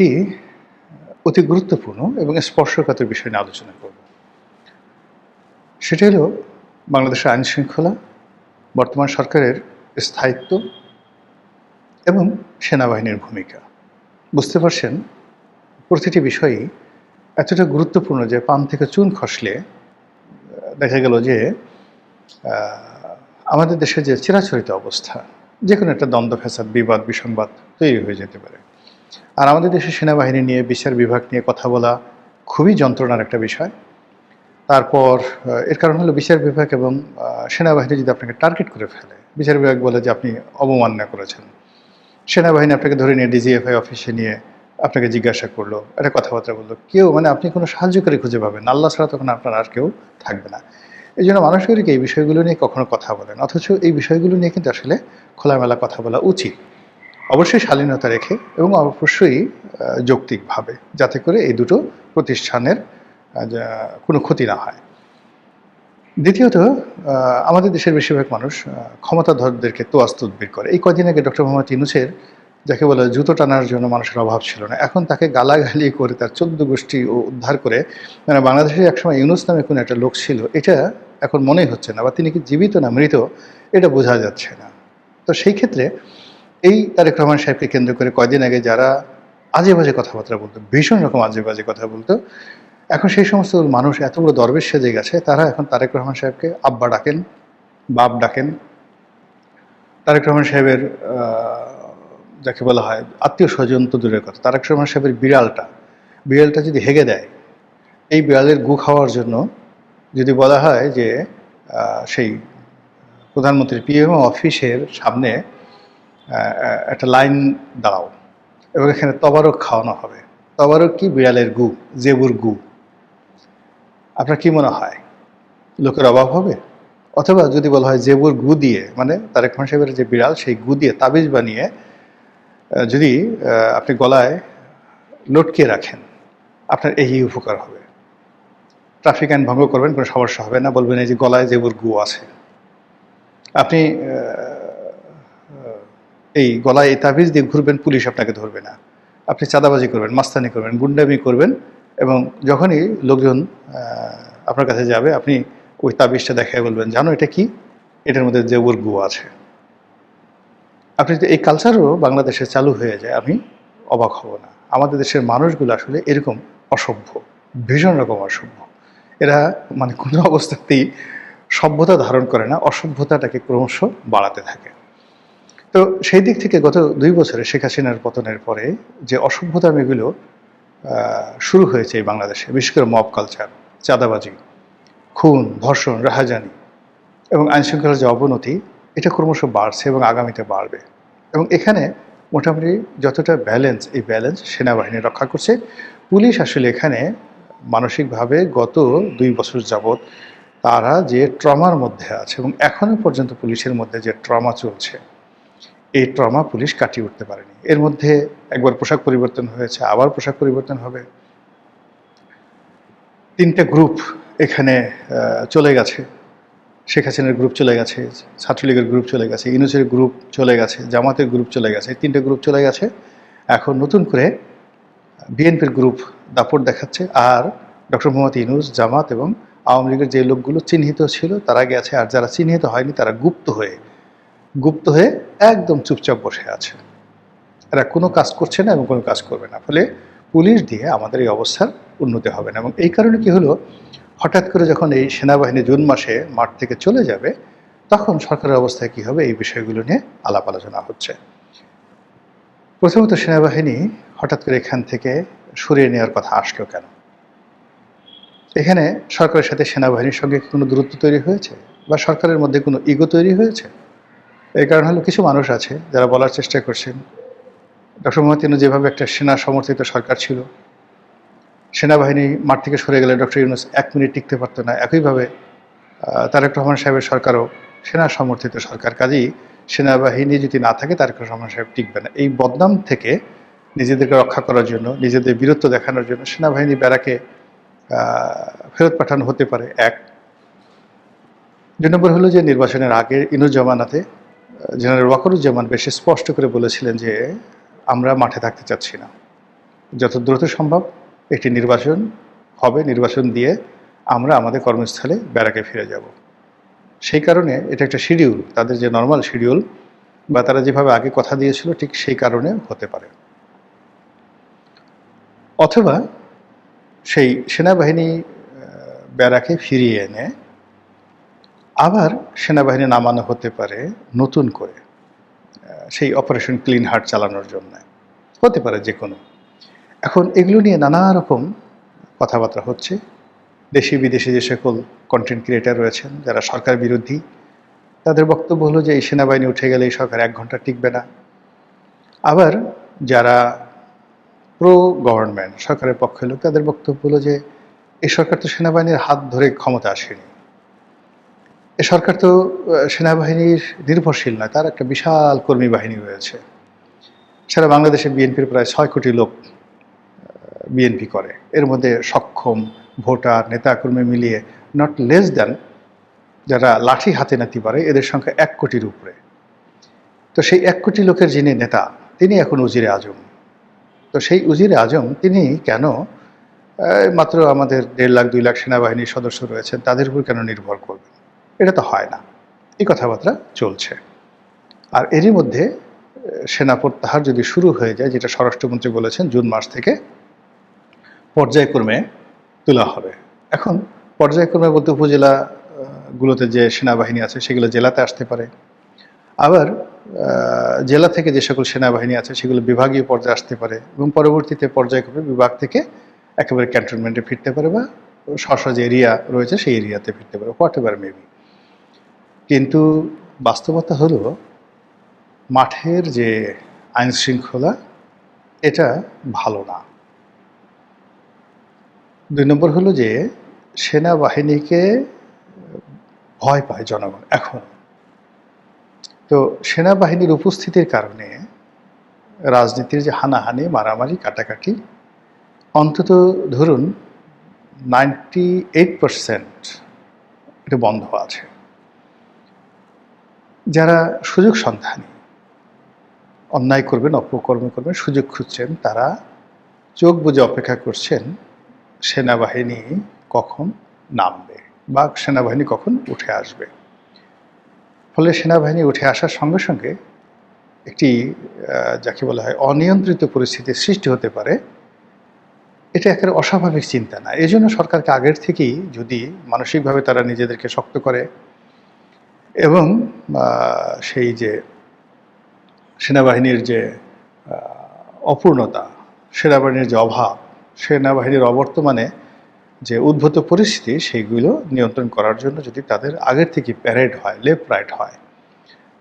একটি অতি গুরুত্বপূর্ণ এবং স্পর্শকাতর বিষয় নিয়ে আলোচনা করব। সেটা হলো বাংলাদেশের আইনশৃঙ্খলা, বর্তমান সরকারের স্থায়িত্ব এবং সেনাবাহিনীর ভূমিকা। বুঝতে পারছেন, প্রতিটি বিষয়ই এতটা গুরুত্বপূর্ণ যে পান থেকে চুন খসলে দেখা গেল যে আমাদের দেশে যে চিরাচরিত অবস্থা, যে কোনো একটা দ্বন্দ্ব ফ্যাসাদ, বিবাদ, বিসংবাদ তৈরি হয়ে যেতে পারে। আর আমাদের দেশের সেনাবাহিনী নিয়ে, বিচার বিভাগ নিয়ে কথা বলা খুবই যন্ত্রণার একটা বিষয়। তারপর এর কারণ হলো বিচার বিভাগ এবং সেনাবাহিনী যদি আপনাকে টার্গেট করে ফেলে, বিচার বিভাগ বলে যে আপনি অবমাননা করেছেন, সেনাবাহিনী আপনাকে ধরে নিয়ে ডিজিএফআই অফিসে নিয়ে আপনাকে জিজ্ঞাসা করলো, একটা কথাবার্তা বললো, কেউ আপনি কোনো সাহায্যকারী খুঁজে পাবেন না, আল্লাহ ছাড়া তখন আপনার আর কেউ থাকবে না। এই জন্য মানুষগুলিকে এই বিষয়গুলো নিয়ে কখনো কথা বলেন, অথচ এই বিষয়গুলো নিয়ে কিন্তু আসলে খোলামেলা কথা বলা উচিত, অবশ্যই শালীনতা রেখে এবং অবশ্যই যৌক্তিকভাবে, যাতে করে এই দুটো প্রতিষ্ঠানের কোনো ক্ষতি না হয়। দ্বিতীয়ত, আমাদের দেশের বেশিরভাগ মানুষ ক্ষমতাধরদেরকে তোয়াজ তদবির করে। এই কদিন আগে ডক্টর মোহাম্মদ ইউনূসের, যাকে বলে জুতো টানার জন্য মানুষের অভাব ছিল না, এখন তাকে গালাগালি করে তার 14 গোষ্ঠী উদ্ধার করে, বাংলাদেশে একসময় ইউনূস নামে কোনো একটা লোক ছিল, এটা এখন মনেই হচ্ছে না, বা তিনি কি জীবিত না মৃত এটা বোঝা যাচ্ছে না। তো সেই ক্ষেত্রে এই তারেক রহমান সাহেবকে কেন্দ্র করে কয়দিন আগে যারা আজে বাজে কথাবার্তা বলতো, ভীষণ রকম আজে বাজে কথা বলতো, এখন সেই সমস্ত মানুষ এত বড় দরবেশ সেজে গেছে, তারা এখন তারেক রহমান সাহেবকে আব্বা ডাকেন, বাপ ডাকেন। তারেক রহমান সাহেবের যাকে বলা হয় আত্মীয় স্বজন তো দূরের কথা, তারেক রহমান সাহেবের বিড়ালটা যদি হেগে দেয়, এই বিড়ালের গু খাওয়ার জন্য যদি বলা হয় যে সেই প্রধানমন্ত্রীর পিএম অফিসের সামনে একটা লাইন দাঁড়াও এবং এখানে তবারক খাওয়ানো হবে। তবারক কি? বিড়ালের গু, জেবুর গু। আপনার কি মনে হয় লোকের অভাব হবে? অথবা যদি বলা হয় জেবুর গু দিয়ে, তারেক রহমান সাহেবের যে বিড়াল, সেই গু দিয়ে তাবিজ বানিয়ে যদি আপনি গলায় লটকে রাখেন, আপনার এই উপকার হবে। ট্রাফিক আইন ভঙ্গ করবেন, কোনো সমস্যা হবে না, বলবেন এই যে গলায় জেবুর গু আছে। আপনি এই গলায় এই তাবিজ দিয়ে ঘুরবেন, পুলিশ আপনাকে ধরবে না। আপনি চাঁদাবাজি করবেন, মাস্তানি করবেন, গুন্ডামি করবেন, এবং যখনই লোকজন আপনার কাছে যাবে, আপনি ওই তাবিজটা দেখায় বলবেন, জানো এটা কি? এটার মধ্যে জেবুর গু আছে। আপনি যদি এই কালচারও বাংলাদেশে চালু হয়ে যায়, আমি অবাক হব না। আমাদের দেশের মানুষগুলো আসলে এরকম অসভ্য, ভীষণ রকম অসভ্য। এরা কোনো অবস্থাতেই সভ্যতা ধারণ করে না, অসভ্যতাটাকে ক্রমশ বাড়াতে থাকে। তো সেই দিক থেকে গত 2 বছরে শেখ হাসিনার পতনের পরে যে অসভ্যতামিগুলো শুরু হয়েছে এই বাংলাদেশে, বিশেষ করে মব কালচার, চাঁদাবাজি, খুন, ধর্ষণ, রাহাজানি এবং আইনশৃঙ্খলার যে অবনতি, এটা ক্রমশ বাড়ছে এবং আগামীতে বাড়বে। এবং এখানে মোটামুটি যতটা ব্যালেন্স, এই ব্যালেন্স সেনাবাহিনী রক্ষা করছে। পুলিশ আসলে এখানে মানসিকভাবে গত 2 বছর যাবৎ তারা যে ট্রমার মধ্যে আছে, এবং এখনও পর্যন্ত পুলিশের মধ্যে যে ট্রমা চলছে, এই ট্রমা পুলিশ কাটিয়ে উঠতে পারেনি। এর মধ্যে একবার পোশাক পরিবর্তন হয়েছে, আবার পোশাক পরিবর্তন হবে। 3টে গ্রুপ এখানে চলে গেছে। শেখ হাসিনার গ্রুপ চলে গেছে, ছাত্রলীগের গ্রুপ চলে গেছে, ইউনূসের গ্রুপ চলে গেছে, জামাতের গ্রুপ চলে গেছে, 3টে গ্রুপ চলে গেছে। এখন নতুন করে বিএনপির গ্রুপ দাপট দেখাচ্ছে। আর ডক্টর মোহাম্মদ ইউনূস, জামাত এবং আওয়ামী লীগের যে লোকগুলো চিহ্নিত ছিল তারা গেছে, আর যারা চিহ্নিত হয়নি তারা গুপ্ত হয়ে একদম চুপচাপ বসে আছে। এরা কোনো কাজ করছে না এবং কোনো কাজ করবে না। ফলে পুলিশ দিয়ে আমাদের এই অবস্থার উন্নতি হবে না। এবং এই কারণে কি হলো, হঠাৎ করে যখন এই সেনাবাহিনী জুন মাসে মাঠ থেকে চলে যাবে, তখন সরকারের অবস্থায় কি হবে, এই বিষয়গুলো নিয়ে আলাপ আলোচনা হচ্ছে। প্রথমত, সেনাবাহিনী হঠাৎ করে এখান থেকে সরিয়ে নেওয়ার কথা আসলো কেন? এখানে সরকারের সাথে সেনাবাহিনীর সঙ্গে কোনো দূরত্ব তৈরি হয়েছে, বা সরকারের মধ্যে কোনো ইগো তৈরি হয়েছে? এই কারণ হলো, কিছু মানুষ আছে যারা বলার চেষ্টা করছেন, ডক্টর মোহাম্মদ ইউনূস যেভাবে একটা সেনা সমর্থিত সরকার ছিল, সেনাবাহিনী মাঠ থেকে সরে গেলে ডক্টর ইউনূস 1 মিনিট টিকতে পারতো না, একইভাবে তারেক রহমান সাহেবের সরকারও সেনা সমর্থিত সরকার। কাজেই সেনাবাহিনী যদি না থাকে, তারেক রহমান সাহেব টিকবে না। এই বদনাম থেকে নিজেদেরকে রক্ষা করার জন্য, নিজেদের বীরত্ব দেখানোর জন্য সেনাবাহিনী ব্যারাকে ফেরত পাঠানো হতে পারে। 1 নম্বর হলো যে, নির্বাচনের আগে ইউনূস জামানাতে জেনারেল ওয়াকারুজ্জামান বেশ স্পষ্ট করে বলেছিলেন যে আমরা মাঠে থাকতে চাচ্ছি না, যত দ্রুত সম্ভব একটি নির্বাচন হবে, নির্বাচন দিয়ে আমরা আমাদের কর্মস্থলে ব্যারাকে ফিরে যাব। সেই কারণে এটা একটা শিডিউল, তাদের যে নর্মাল শিডিউল বা তারা যেভাবে আগে কথা দিয়েছিল ঠিক সেই কারণে হতে পারে। অথবা সেই সেনাবাহিনী ব্যারাকে ফিরিয়ে এনে আবার সেনাবাহিনী নামানো হতে পারে নতুন করে সেই অপারেশন ক্লিন হার্ট চালানোর জন্য, হতে পারে যে কোনো। এখন এগুলো নিয়ে নানা রকম কথাবার্তা হচ্ছে। দেশি বিদেশি যে সকল কন্টেন্ট ক্রিয়েটার রয়েছেন যারা সরকার বিরোধী, তাদের বক্তব্য হলো যে এই সেনাবাহিনী উঠে গেলে এই সরকার 1 ঘন্টা টিকবে না। আবার যারা প্রো গভর্নমেন্ট সরকারের পক্ষে লোক, তাদের বক্তব্য হলো যে এই সরকার তো সেনাবাহিনীর হাত ধরে ক্ষমতা আসেনি, এ সরকার তো সেনাবাহিনীর নির্ভরশীল নয়, তার একটা বিশাল কর্মী বাহিনী রয়েছে। সারা বাংলাদেশে বিএনপির প্রায় 6 কোটি লোক বিএনপি করে, এর মধ্যে সক্ষম ভোটার নেতাকর্মী মিলিয়ে নট লেস দ্যান যারা লাঠি হাতে নাতে পারে এদের সংখ্যা 1 কোটির উপরে। তো সেই 1 কোটি লোকের যিনি নেতা, তিনি এখন উজিরে আজম। তো সেই উজিরে আজম তিনি কেন মাত্র আমাদের 1.5 লাখ 2 লাখ সেনাবাহিনীর সদস্য রয়েছেন তাদের উপর কেন নির্ভর করবেন? এটা তো হয় না। এই কথাবার্তা চলছে। আর এরই মধ্যে সেনা প্রত্যাহার যদি শুরু হয়ে যায়, যেটা স্বরাষ্ট্রমন্ত্রী বলেছেন জুন মাস থেকে পর্যায়ক্রমে তোলা হবে। এখন পর্যায়ক্রমে বলতে উপজেলা গুলোতে যে সেনাবাহিনী আছে সেগুলো জেলাতে আসতে পারে, আবার জেলা থেকে যে সকল সেনাবাহিনী আছে সেগুলো বিভাগীয় পর্যায়ে আসতে পারে এবং পরবর্তীতে পর্যায়ক্রমে বিভাগ থেকে একেবারে ক্যান্টনমেন্টে ফিরতে পারে বা স্ব যে এরিয়া রয়েছে সেই এরিয়াতে ফিরতে পারে, হোয়াট এভার মেবি। কিন্তু বাস্তবতা হলো মাঠের যে আইন শৃঙ্খলা এটা ভালো না। 2 নম্বর হলো যে সেনাবাহিনীকে ভয় পায় জনগণ এখন। তো সেনাবাহিনীর উপস্থিতির কারণে রাজনীতির যে হানাহানি মারামারি কাটাকাটি অন্তত ধরুন 98% এটা বন্ধ আছে। যারা সুযোগ সন্ধানী, অন্যায় করবেন অপকর্ম করবেন সুযোগ খুঁজছেন, তারা চোখ বুজে অপেক্ষা করছেন সেনাবাহিনী কখন নামবে বা সেনাবাহিনী কখন উঠে আসবে। ফলে সেনাবাহিনী উঠে আসার সঙ্গে সঙ্গে একটি যাকে বলা হয় অনিয়ন্ত্রিত পরিস্থিতির সৃষ্টি হতে পারে। এটা একেবারে অস্বাভাবিক চিন্তা না। এই জন্য সরকারকে আগের থেকেই যদি মানসিকভাবে তারা নিজেদেরকে শক্ত করে এবং সেই যে সেনাবাহিনীর যে অপূর্ণতা, সেনাবাহিনীর যে অভাব, সেনাবাহিনীর অবর্তমানে যে উদ্ভূত পরিস্থিতি সেইগুলো নিয়ন্ত্রণ করার জন্য যদি তাদের আগের থেকে প্যারেড হয়, লেফট রাইট হয়,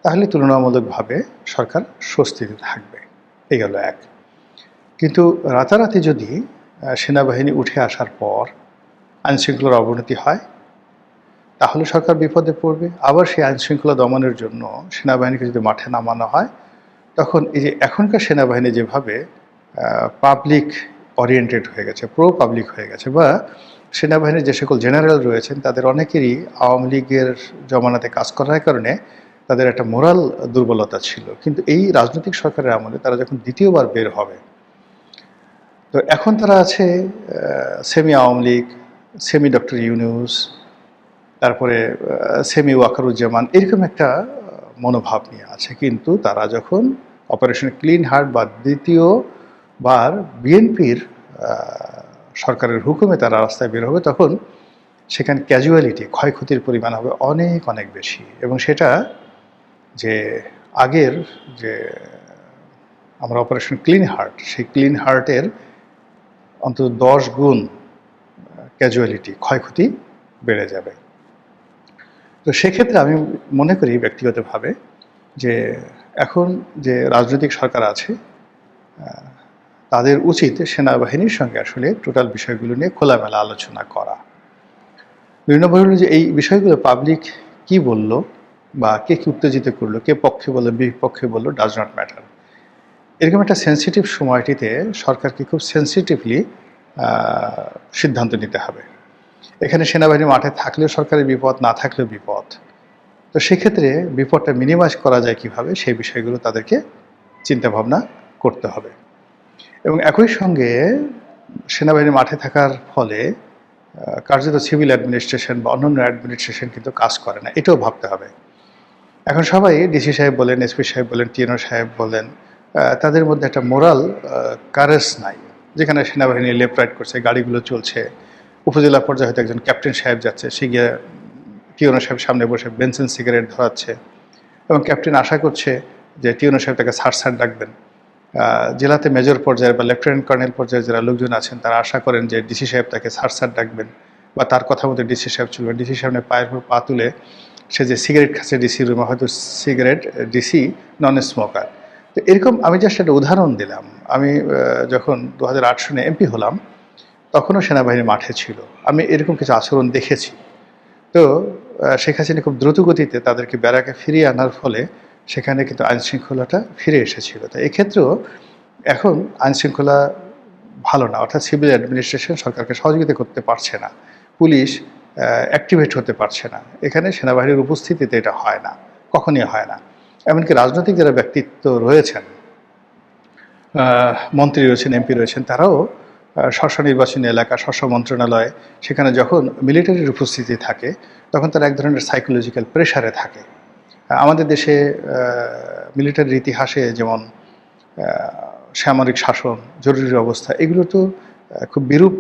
তাহলে তুলনামূলকভাবে সরকার স্বস্তিতে থাকবে। এই গেল এক। কিন্তু রাতারাতি যদি সেনাবাহিনী উঠে আসার পর আইনশৃঙ্খলার অবনতি হয় তাহলে সরকার বিপদে পড়বে। আবার সেই আইনশৃঙ্খলা দমনের জন্য সেনাবাহিনীকে যদি মাঠে নামানো হয় তখন এই যে এখনকার সেনাবাহিনী যেভাবে পাবলিক ওরিয়েন্টেড হয়ে গেছে, প্রো পাবলিক হয়ে গেছে, বা সেনাবাহিনীর যে সকল জেনারেল রয়েছেন তাদের অনেকেরই আওয়ামী লীগের জমানাতে কাজ করার কারণে তাদের একটা মোরাল দুর্বলতা ছিল। কিন্তু এই রাজনৈতিক সরকারের আমলে তারা যখন দ্বিতীয়বার বের হবে, তো এখন তারা আছে semi Awami League, semi doctor Yunus, তারপরে সেমি ওয়াকারুজ্জামান, এরকম একটা মনোভাব নিয়ে আছে। কিন্তু তারা যখন অপারেশন ক্লিন হার্ট বা দ্বিতীয়বার বিএনপির সরকারের হুকুমে তারা রাস্তায় বের হবে, তখন সেখানে ক্যাজুয়ালিটি, ক্ষয়ক্ষতির পরিমাণ হবে অনেক অনেক বেশি। এবং সেটা যে আগের যে আমরা অপারেশন ক্লিন হার্ট, সেই ক্লিন হার্টের অন্তত 10 গুণ ক্যাজুয়ালিটি, ক্ষয়ক্ষতি বেড়ে যাবে। তো সেক্ষেত্রে আমি মনে করি ব্যক্তিগতভাবে যে এখন যে রাজনৈতিক সরকার আছে তাদের উচিত সেনাবাহিনীর সঙ্গে আসলে টোটাল বিষয়গুলো নিয়ে খোলামেলা আলোচনা করা। 2 নম্বর হলো যে এই বিষয়গুলো পাবলিক কি বলল বা কে কি উত্তেজিত করলো, কে পক্ষে বললো বিপক্ষে বললো, ডাজ নট ম্যাটার। এরকম একটা সেন্সিটিভ সময়টিতে সরকারকে খুব সেন্সিটিভলি সিদ্ধান্ত নিতে হবে। এখানে সেনাবাহিনী মাঠে থাকলেও সরকারের বিপদ, না থাকলেও বিপদ। তো সেক্ষেত্রে বিপদটা মিনিমাইজ করা যায় কিভাবে, সেই বিষয়গুলো তাদেরকে চিন্তাভাবনা করতে হবে। এবং একই সঙ্গে সেনাবাহিনী মাঠে থাকার ফলে কার্যত সিভিল অ্যাডমিনিস্ট্রেশন বা অন্যান্য অ্যাডমিনিস্ট্রেশন কিন্তু কাজ করে না, এটাও ভাবতে হবে। এখন সবাই ডিসি সাহেব বলেন, এসপি সাহেব বলেন, টিএনও সাহেব বলেন, তাদের মধ্যে একটা মোরাল কারেজ নাই। যেখানে সেনাবাহিনী লেফট রাইট করছে, গাড়িগুলো চলছে, উপজেলা পর্যায়ে হয়তো একজন ক্যাপ্টেন সাহেব যাচ্ছে, সে গিয়ে টিএনও সাহেব সামনে বসে বেনসিন সিগারেট ধরাচ্ছে এবং ক্যাপ্টেন আশা করছে যে টিএনও সাহেব তাকে স্যার ডাকবেন। জেলাতে মেজর পর্যায়ের বা লেফটেন্যান্ট কর্নেল পর্যায়ের যারা লোকজন আছেন তারা আশা করেন যে ডিসি সাহেব তাকে স্যার ডাকবেন বা তার কথা মতো ডিসি সাহেব চলবেন। ডিসি সাহেবের পায়ের উপর পা তুলে সে যে সিগারেট খাচ্ছে ডিসি রুমে, হয়তো সিগারেট ডিসি নন স্মোকার। তো এরকম আমি জাস্ট একটা উদাহরণ দিলাম। আমি যখন 2008 সনে এমপি হলাম তখনও সেনাবাহিনী মাঠে ছিল, আমি এরকম কিছু আচরণ দেখেছি। তো শেখ হাসিনা খুব দ্রুত গতিতে তাদেরকে ব্যারাকে ফিরিয়ে আনার ফলে সেখানে কিন্তু আইনশৃঙ্খলাটা ফিরে এসেছিল। তো এক্ষেত্রেও এখন আইনশৃঙ্খলা ভালো না, অর্থাৎ সিভিল অ্যাডমিনিস্ট্রেশন সরকারকে সহযোগিতা করতে পারছে না, পুলিশ অ্যাক্টিভেট হতে পারছে না। এখানে সেনাবাহিনীর উপস্থিতিতে এটা হয় না, কখনই হয় না। এমনকি রাজনৈতিক যারা ব্যক্তিত্ব রয়েছেন, মন্ত্রী রয়েছেন, এমপি রয়েছেন, তারাও স্ব নির্বাচনী এলাকা, স্ব মন্ত্রণালয়, সেখানে যখন মিলিটারির উপস্থিতি থাকে তখন তারা এক ধরনের সাইকোলজিক্যাল প্রেশারে থাকে। আমাদের দেশে মিলিটারির ইতিহাসে যেমন সামরিক শাসন, জরুরি অবস্থা, এগুলো তো খুব বিরূপ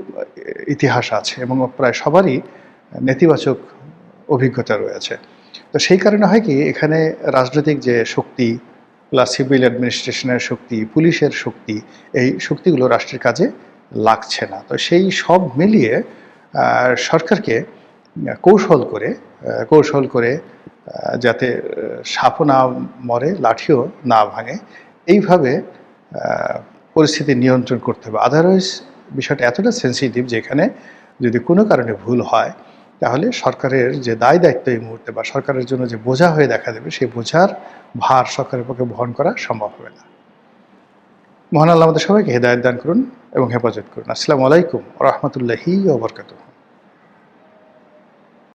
ইতিহাস আছে এবং প্রায় সবারই নেতিবাচক অভিজ্ঞতা রয়েছে। তো সেই কারণে হয় কি, এখানে রাজনৈতিক যে শক্তি প্লাস সিভিল অ্যাডমিনিস্ট্রেশনের শক্তি, পুলিশের শক্তি, এই শক্তিগুলো রাষ্ট্রের কাজে লাগছে না। তো সেই সব মিলিয়ে সরকারকে কৌশল করে যাতে সাপও না মরে, লাঠিও না ভাঙে, এইভাবে পরিস্থিতি নিয়ন্ত্রণ করতে হবে। আদারওয়াইজ বিষয়টা এতটা সেন্সিটিভ যে এখানে যদি কোনো কারণে ভুল হয় তাহলে সরকারের যে দায় দায়িত্ব এই মুহূর্তে বা সরকারের জন্য যে বোঝা হয়ে দেখা দেবে, সেই বোঝার ভার সরকারের পক্ষে বহন করা সম্ভব হবে না। মহান আল্লাহ আমাদের সবাইকে হেদায়েত দান করুন এবং হেফাজত করুন। আসসালামু আলাইকুম ওয়া রাহমাতুল্লাহি ওয়া বারাকাতুহু।